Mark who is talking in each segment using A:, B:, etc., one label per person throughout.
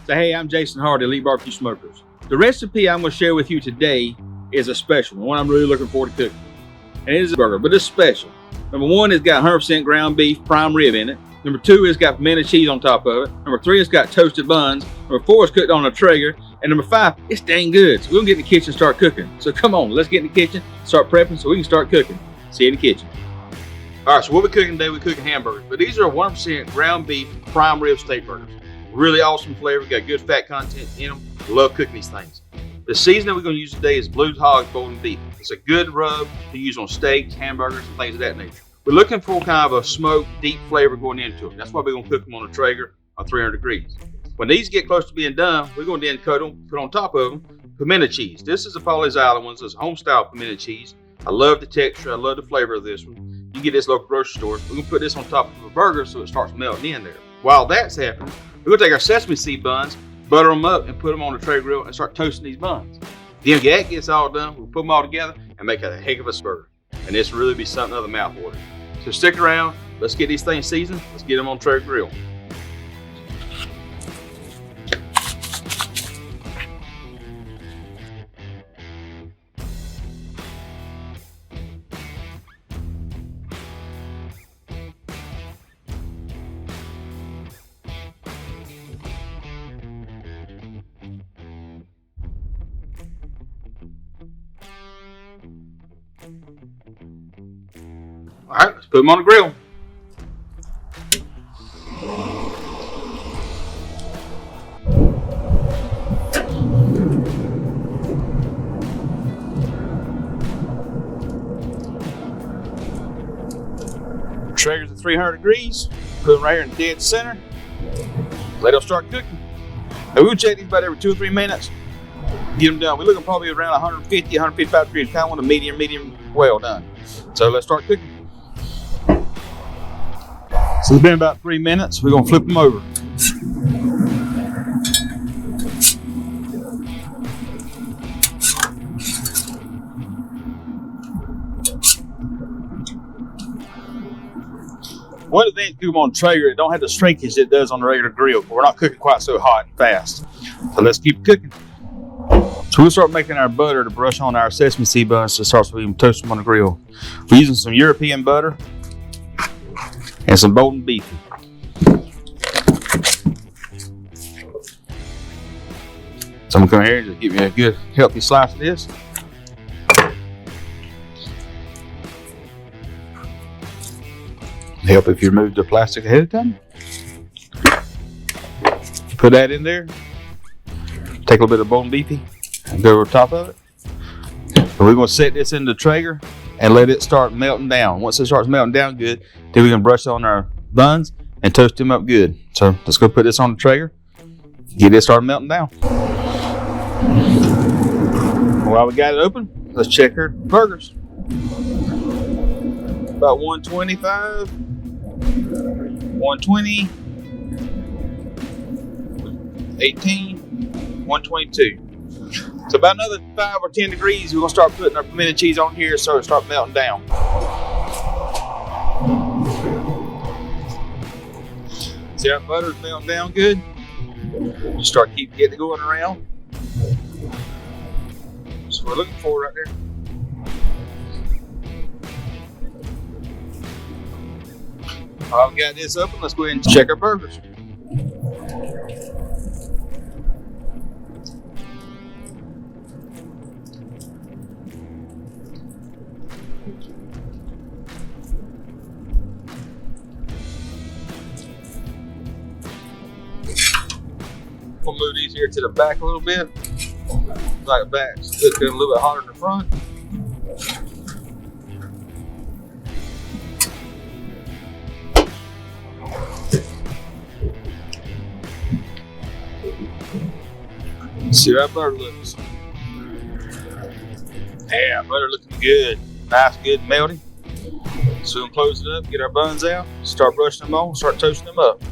A: So hey, I'm Jason Hard, Elite Barbecue Smokers. The recipe I'm going to share with you today is a special, one I'm really looking forward to cooking. And it is a burger, but it's special. Number one, it's got 100% ground beef prime rib in it. Number two, it's got pimento cheese on top of it. Number three, it's got toasted buns. Number four, it's cooked on a Traeger. And number five, it's dang good. So we're gonna get in the kitchen and start cooking. So come on, let's get in the kitchen, start prepping so we can start cooking. See you in the kitchen. All right, so what we're cooking today, we're cooking hamburgers. But these are 100% ground beef prime rib steak burgers. Really awesome flavor, got good fat content in them. Love cooking these things. The seasoning we're gonna use today is Blue Hog Golden Beef. It's a good rub to use on steaks, hamburgers, and things of that nature. We're looking for kind of a smoked, deep flavor going into them. That's why we're gonna cook them on a Traeger on 300 degrees. When these get close to being done, we're gonna then cut them, put on top of them pimento cheese. This is the Follies Island ones. It's home style pimento cheese. I love the texture, I love the flavor of this one. You get this local grocery store. We're gonna put this on top of a burger so it starts melting in there. While that's happening, we're gonna take our sesame seed buns, butter them up, and put them on the Traeger grill and start toasting these buns. Then that gets all done, we'll put them all together and make a heck of a burger. And this will really be something of the mouth water. So stick around, let's get these things seasoned, let's get them on Traeger grill. All right, let's put them on the grill. Traeger's at 300 degrees. Put them right here in the dead center. Let them start cooking. Now we'll check these about every 2 or 3 minutes. Get them done. We're looking probably around 150, 155 degrees. Kind of want a medium well done. So let's start cooking. So it's been about 3 minutes. We're gonna flip them over. One of the things to do on Traeger, it don't have the shrinkage it does on the regular grill, but we're not cooking quite so hot and fast. So let's keep cooking. So we'll start making our butter to brush on our sesame seed buns to start so we can toast them on the grill. We're using some European butter and some Bolton beef. So I'm gonna come here and just give me a good healthy slice of this. Help if you remove the plastic ahead of time. Put that in there. Take a little bit of Bolton beefy and go over top of it. And we're gonna set this in the Traeger and let it start melting down. Once it starts melting down good, then we can brush on our buns and toast them up good. So let's go put this on the Traeger, get it started melting down. While we got it open, let's check our burgers. About 125, 120, 18, 122. So about another 5 or 10 degrees, we're gonna start putting our pimento cheese on here so it start melting down. See our butter's melting down good? Just start getting it going around. That's what we're looking for right there. All right, we got this open. Let's go ahead and check our burgers. We'll move these here to the back a little bit. Like the back's cooking a little bit hotter than the front. See how butter looks. Yeah, butter looking good. Nice, good, melty. So we'll close it up, get our buns out, start brushing them on, start toasting them up.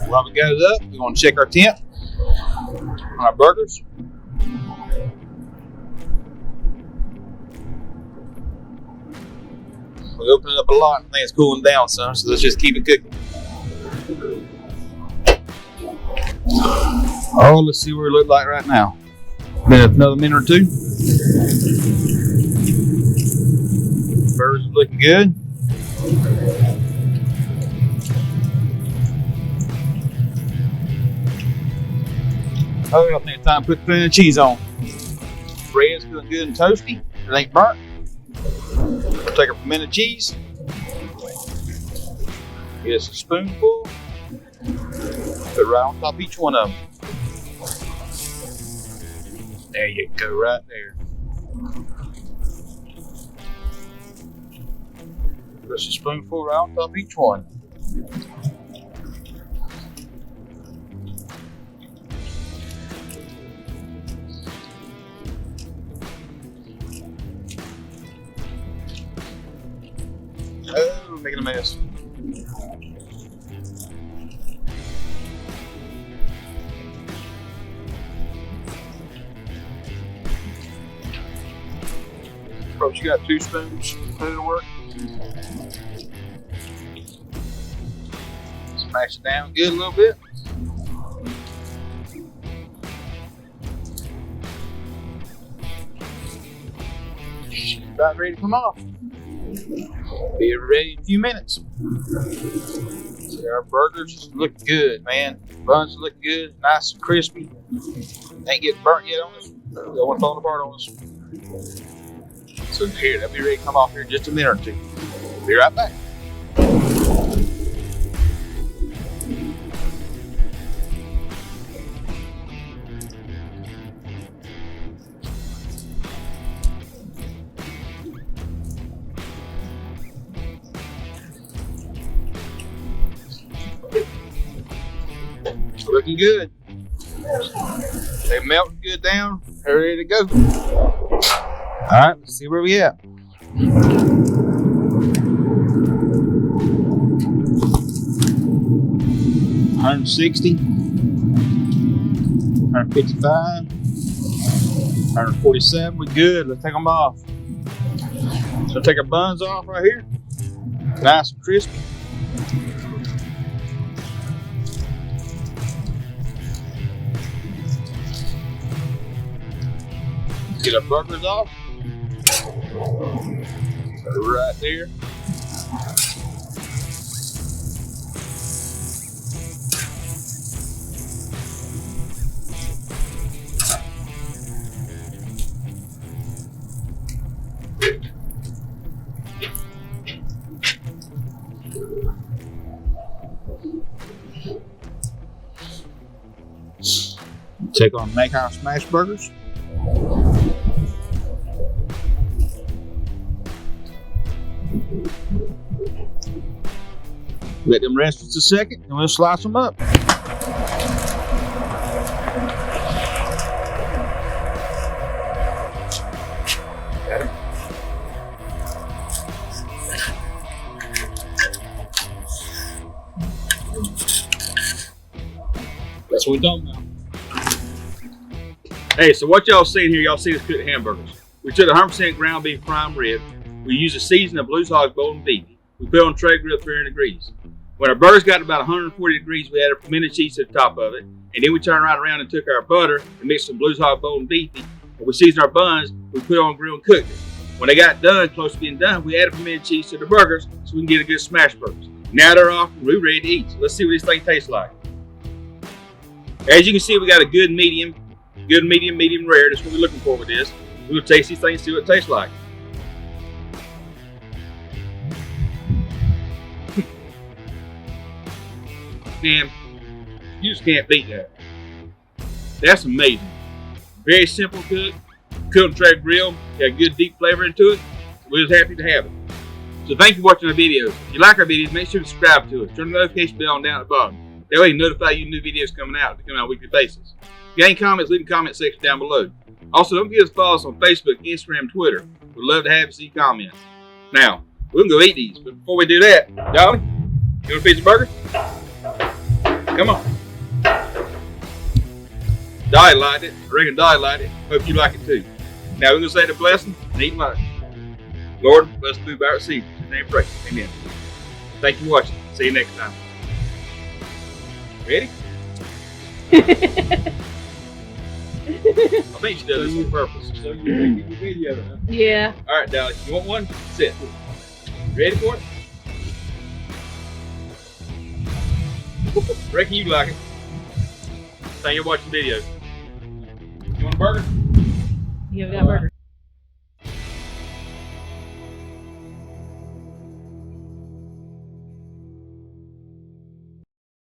A: While we got it up, we're going to check our temp on our burgers. We opened it up a lot. I think it's cooling down some, so let's just keep it cooking. Oh, let's see what it looks like right now. Been another minute or two. Burgers are looking good. Oh, I think it's time to put the cheese on. Bread's feeling good and toasty. It ain't burnt. We'll take a fermented cheese. Get us a spoonful. Put it right on top of each one of them. There you go, right there. Put a spoonful right on top of each one. Oh, we're making a mess. Folks, you got 2 spoons. Put it to work. Smash it down good a little bit. About ready to come off. Be ready in a few minutes. See, our burgers look good, man. Buns look good, nice and crispy. Ain't getting burnt yet on us. Don't want to fall apart on us. So here, they'll be ready to come off here in just a minute or two. Be right back. Looking good. They melting good down. They're ready to go. All right, let's see where we at. 160, 155, 147. We good. Let's take them off. So take our buns off right here. Nice and crispy. Get our burgers off. Right there. Take on make our smash burgers. Let them rest just a second and we'll slice them up. That's what we're talking about. Hey, so what y'all seeing here, y'all see us cook hamburgers. We took 100% ground beef prime rib. We used a season of Blues Hog's golden beef. We put it on tray grill 300 degrees. When our burgers got to about 140 degrees, we added fermented cheese to the top of it. And then we turned right around and took our butter and mixed some Blues Hog golden beefy. And we seasoned our buns, we put it on grill and cooked it. When they got done, close to being done, we added fermented cheese to the burgers so we can get a good smash burgers. Now they're off and we're ready to eat. So let's see what this thing tastes like. As you can see, we got a good medium rare. That's what we're looking for with this. We'll taste these things, see what it tastes like. Man, you just can't beat that. That's amazing. Very simple cook. Cook on tray grill. Got good deep flavor into it. We're just happy to have it. So thank you for watching our videos. If you like our videos, make sure to subscribe to us. Turn the notification bell on down at the bottom. That way we notify you new videos coming out. They come out on a weekly basis. If you have any comments, leave in the comment section down below. Also, don't forget to follow us on Facebook, Instagram, Twitter. We'd love to have you see comments. Now, we're going to go eat these. But before we do that, Dolly, you want a piece of burger? Come on. Di liked it. I reckon Di liked it. Hope you like it too. Now we're going to say the blessing and eat lunch. Lord, bless the food by our seed. In the name of pray. Amen. Thank you for watching. See you next time. Ready? I think she does this on purpose. So you're making the video, huh?
B: Yeah.
A: All right, Dallas. You want one? Sit. Ready for it? Reckon you like it. Thank you for watching the video. You want a burger?
B: You got burger.